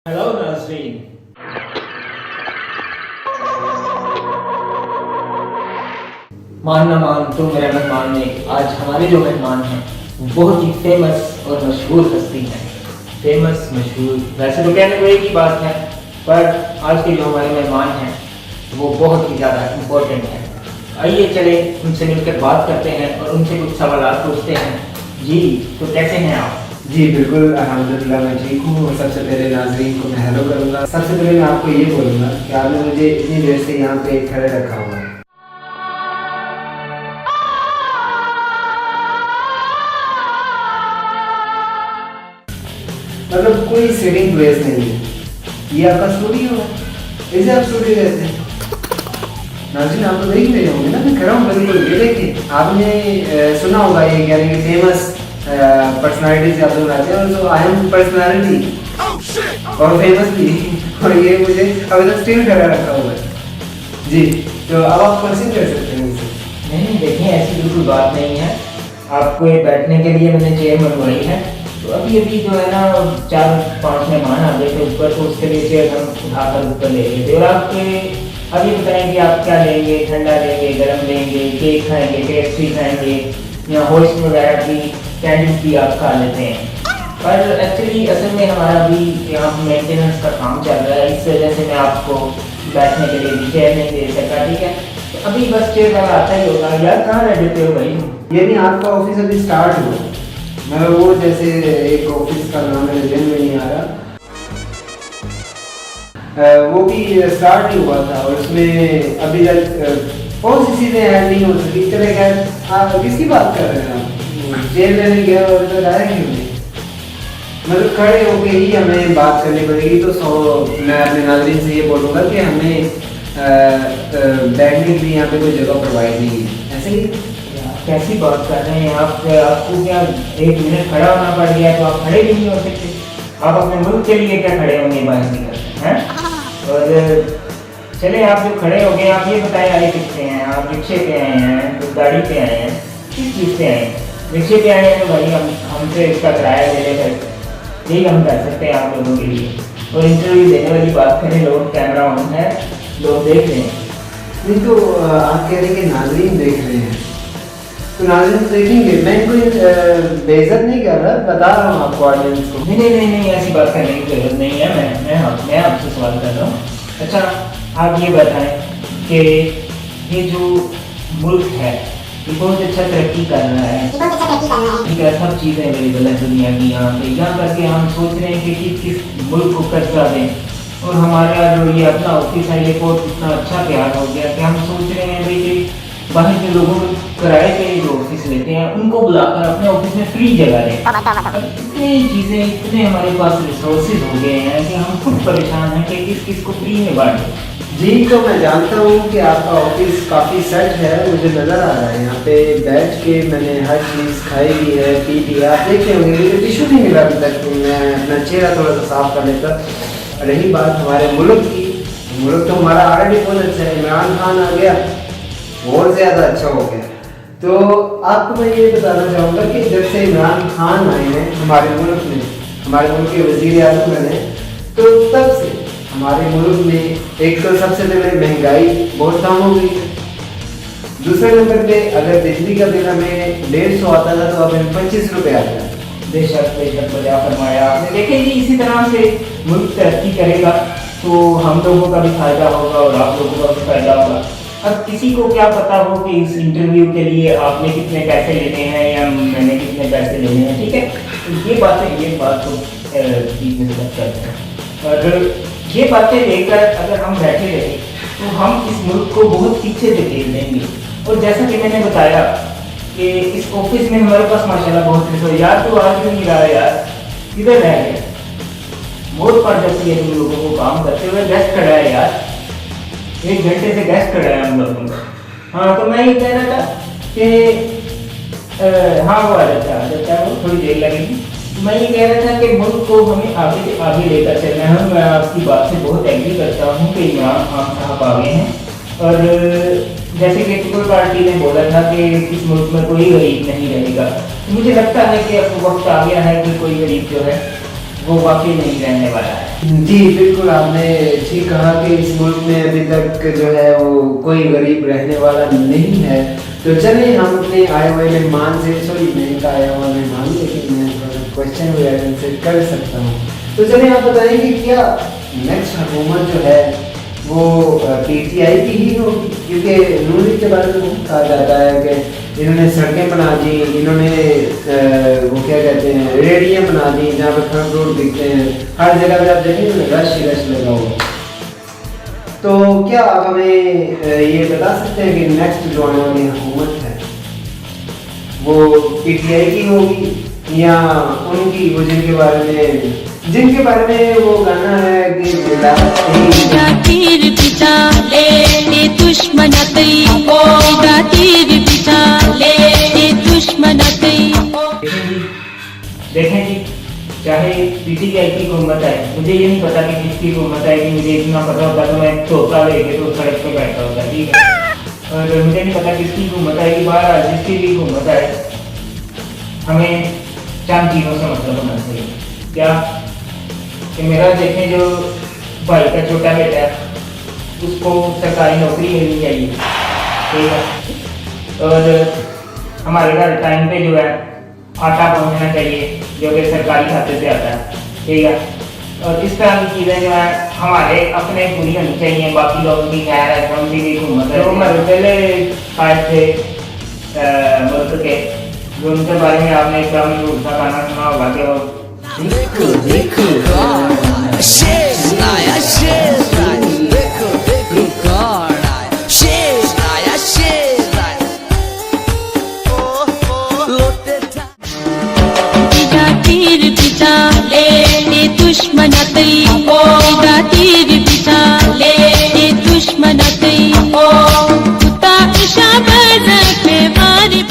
Hello नाज़रीन। मान ना मान तो मेरे मेहमान ने आज हमारे जो मेहमान हैं वो बहुत ही फेमस और मशहूर हस्ती हैं। फेमस मशहूर वैसे तो कहने को एक ही बात है, पर आज के जो हमारे मेहमान हैं वो बहुत ही ज़्यादा इम्पोर्टेंट हैं। आइए चले उनसे मिलकर बात करते हैं और उनसे कुछ सवाल पूछते हैं। जी तो कैसे हैं आप? जी बिल्कुल अल्हम्दुलिल्लाह मैं ठीक हूँ। और सबसे पहले नाज़रीन को मैं हेलो करूँगा। सबसे पहले मैं आपको ये बोलूँगा कि आपने मुझे इतनी देर से यहाँ पे खड़े रखा हुआ है, मतलब कोई सिटिंग प्लेस नहीं है। ये आपका स्टूडियो है, इसे आप स्टूडियो कहते हैं। नाज़रीन आप तो देख रहे होंगे ना, मैं खड़ा हूँ बिल्कुल। ये देखिए, आपने सुना होगा ये यानी कि फेमस पर्सनालिटी से आप लोग आते हैं, और जो आई एम पर्सनालिटी और फेमस भी और ये मुझे अभी तक स्टिल खड़ा रखा हुआ है। जी तो अब आप क्वेश्चन कर सकते हैं मुझसे। नहीं देखें, ऐसी बिल्कुल बात नहीं है। आपको ये बैठने के लिए मैंने चेयर मंगवाई है। तो अभी अभी जो है ना 4-5 मेहमान आ गए थे ऊपर, तो उसके लिए चेयर हम उठाकर ऊपर ले गए थे। और आपके अब ये बताएं कि आप क्या लेंगे, ठंडा लेंगे, गर्म लेंगे, केक खाएंगे, पेस्ट्री खाएंगे, या होस्ट वगैरह की कैंडीज भी आप खा लेते हैं। पर एक्चुअली असल में हमारा अभी यहाँ मेंटेनेंस का काम चल रहा है, इस वजह से मैं आपको बैठने के लिए भी चेयर नहीं दे सका। ठीक है, तो अभी बस चेयर वाला आता ही होगा। यार कहाँ रह देते हो भाई? ये नहीं, आपका ऑफिस अभी स्टार्ट हुआ। मैं वो जैसे एक ऑफिस का नाम मेरे ज़हन में नहीं आ रहा, वो भी स्टार्ट ही हुआ था और उसमें अभी तक बहुत सी चीज़ें ऐड नहीं हो सकी। चले खैर, आप किसकी बात कर रहे हैं? आप चेयर लेने गए और इधर आए क्यों नहीं? मतलब खड़े होके ही हमें बात करनी पड़ेगी। तो मैं अपने नाज़रीन से ये बोलूँगा कि हमें बैठने के लिए यहाँ पे कोई जगह प्रोवाइड नहीं है। ऐसे ही कैसी बात कर रहे हैं आप? आपको क्या 1 मिनट खड़ा होना पड़ गया तो आप खड़े भी नहीं हो सकते? आप अपने मुल्क के लिए क्या खड़े होंगे बात नहीं करते हैं? और चले आप जो खड़े हो गए, आप ये बताएं आए किससे हैं? आप रिक्शे पे आए हैं, तो गाड़ी पे आए हैं, किस चीज़ पे आए हैं? रिक्शे पे आए हैं तो भाई हमसे इसका किराया ले लेकर यही हम कर सकते हैं आप लोगों के लिए। और इंटरव्यू देने वाली बात करें, लोग कैमरा ऑन है, लोग देख रहे हैं। नहीं तो आप कह रहे हैं कि नाज़रीन देख रहे हैं, तो नाज़रीन देखेंगे। मैं इनको बेइज्जत नहीं कर रहा, बता रहा हूँ आपको, ऑडियंस को। नहीं नहीं नहीं नहीं, ऐसी बात करने की जरूरत नहीं है। मैं आपसे सवाल कर रहा हूँ। अच्छा आप ये बताएं कि ये जो मुल्क है ये बहुत अच्छा तरक्की कर रहा है, ठीक है, सब चीज़ें अवेलेबल है दुनिया की यहाँ पे। यहाँ करके हम सोच रहे हैं कि किस मुल्क को कर्जा दें, और हमारा जो ये अपना ऑफिस है ये बहुत इतना अच्छा तैयार हो गया कि हम सोच रहे हैं भाई कि बाहर के लोगों को किराए पे जो ऑफिस लेते हैं उनको बुलाकर अपने ऑफिस में फ्री जगह दें। अब इतनी चीज़ें, इतने हमारे पास रिसोर्सेज हो गए हैं कि हम खुद परेशान हैं कि किस किस को फ्री में बांटें। जी तो मैं जानता हूँ कि आपका ऑफिस काफ़ी सेट है, मुझे नज़र आ रहा है। यहाँ पे बैठ के मैंने हर चीज़ खाई भी है, पी भी है। आप देखते होंगे मुझे टिशू नहीं मिला अभी तक, मैं अपना चेहरा थोड़ा सा साफ कर लेता। रही बात हमारे मुल्क की, मुल्क तो हमारा ऑलरेडी बहुत अच्छा है। इमरान खान आ गया, और ज़्यादा अच्छा हो गया। तो आपको मैं ये बताना चाहूँगा कि जब से इमरान खान आए हैं हमारे मुल्क में, हमारे मुल्क के वज़ीर आज़म बने, तो तब से हमारे मुल्क में एक तो सबसे पहले महंगाई बहुत कम हो गई है। दूसरे नंबर पे अगर बिजली का बिल हमें 150 आता था तो अब हमें 25 रुपये आता है। बेशक बेशक बढ़िया फरमाया आपने। देखिए जी, इसी तरह से मुल्क तरक्की करेगा तो हम लोगों का भी फायदा होगा और आप लोगों का भी फायदा होगा। अब किसी को क्या पता हो कि इस इंटरव्यू के लिए आपने कितने पैसे लेने हैं या मैंने कितने पैसे लेने हैं, ठीक है? तो ये बात तो ठीक है करते हैं। और ये बातें लेकर अगर हम बैठे रहे तो हम इस मुल्क को बहुत पीछे धकेल देंगे। और जैसा कि मैंने बताया कि इस ऑफिस में हमारे पास माशाल्लाह बहुत रिसोर्स। यार तो आज क्यों नहीं रहा यार, किधर रह गया? बहुत पड़ जाती है तुम लोगों को काम करते हुए। गेस्ट खड़ा है यार, 1 घंटे से गेस्ट खड़ा है हम लोगों का। हाँ तो मैं ये कह रहा था कि हाँ वो आ जाता है, वो थोड़ी देर लगेगी। मैं ये कह रहा था कि मुल्क को हमें आगे से आगे लेकर चलना है। मैं आपकी बात से बहुत एग्री करता हूँ कि इमरान खान साहब आ गए हैं। और जैसे कि पीपल पार्टी ने बोला था कि इस मुल्क में कोई गरीब नहीं रहेगा, तो मुझे लगता है कि अब वक्त आ गया है कि कोई गरीब जो है वो वाकई नहीं रहने वाला है। जी बिल्कुल, आपने ठीक कहा कि इस मुल्क में अभी तक जो है वो कोई गरीब रहने वाला नहीं है। तो चलिए हम अपने आए हुए मेहमान से, सॉरी मैं का आया हुआ मेहमान, लेकिन मैं क्वेश्चन वगैरह इनसे कर सकता हूँ। तो चलिए आप बताएंगे क्या नेक्स्ट हुकूमत जो है वो पीटीआई की ही होगी? क्योंकि नून लीग के बारे में बहुत कहा जाता है कि इन्होंने सड़कें बना दी, इन्होंने वो क्या कहते हैं रेडियाँ बना दी जहाँ पर फ्रंट रोड दिखते हैं, हर जगह पे आप देखेंगे रश ही रश लगा हुआ। तो क्या आप हमें ये बता सकते हैं कि नेक्स्ट जो आने वाली हुकूमत है वो पीटीआई की होगी या उनकी, वो जिनके बारे में वो गाना है कि तीर पिता ले दुश्मन तीर पिता ले दुश्मन। देखें जी, चाहे पीटीआई की हुकूमत है, मुझे ये नहीं पता कि किसकी हुकूमत है, कि मुझे इतना पता होता तो मैं धोखा लेके तो सड़क पे बैठा होता, ठीक है। और मुझे नहीं पता किसकी हुकूमत है कि बाहर जिसकी भी हुकूमत है, हमें चंद चीज़ों से मतलब होना चाहिए। क्या कि मेरा देखें जो भाई का छोटा बेटा है उसको सरकारी नौकरी मिलनी चाहिए, ठीक है। और हमारे घर टाइम पे जो है आटा पहुंचना चाहिए जो कि सरकारी खाते से आता है, ठीक है। और इस तरह की चीज़ें जो है हमारे अपने पूरी होनी चाहिए, बाकी लोगों की खैर है कौन सी भी हुकूमत है। जो हमारे पहले आए थे मुल्क के, जो उनके बारे में आपने इस्लामी रूल का गाना सुना होगा कि वो तीर पिता ले दुश्मन तीर पिता ले दुश्मन कुत्ता शाबाज पे वारी।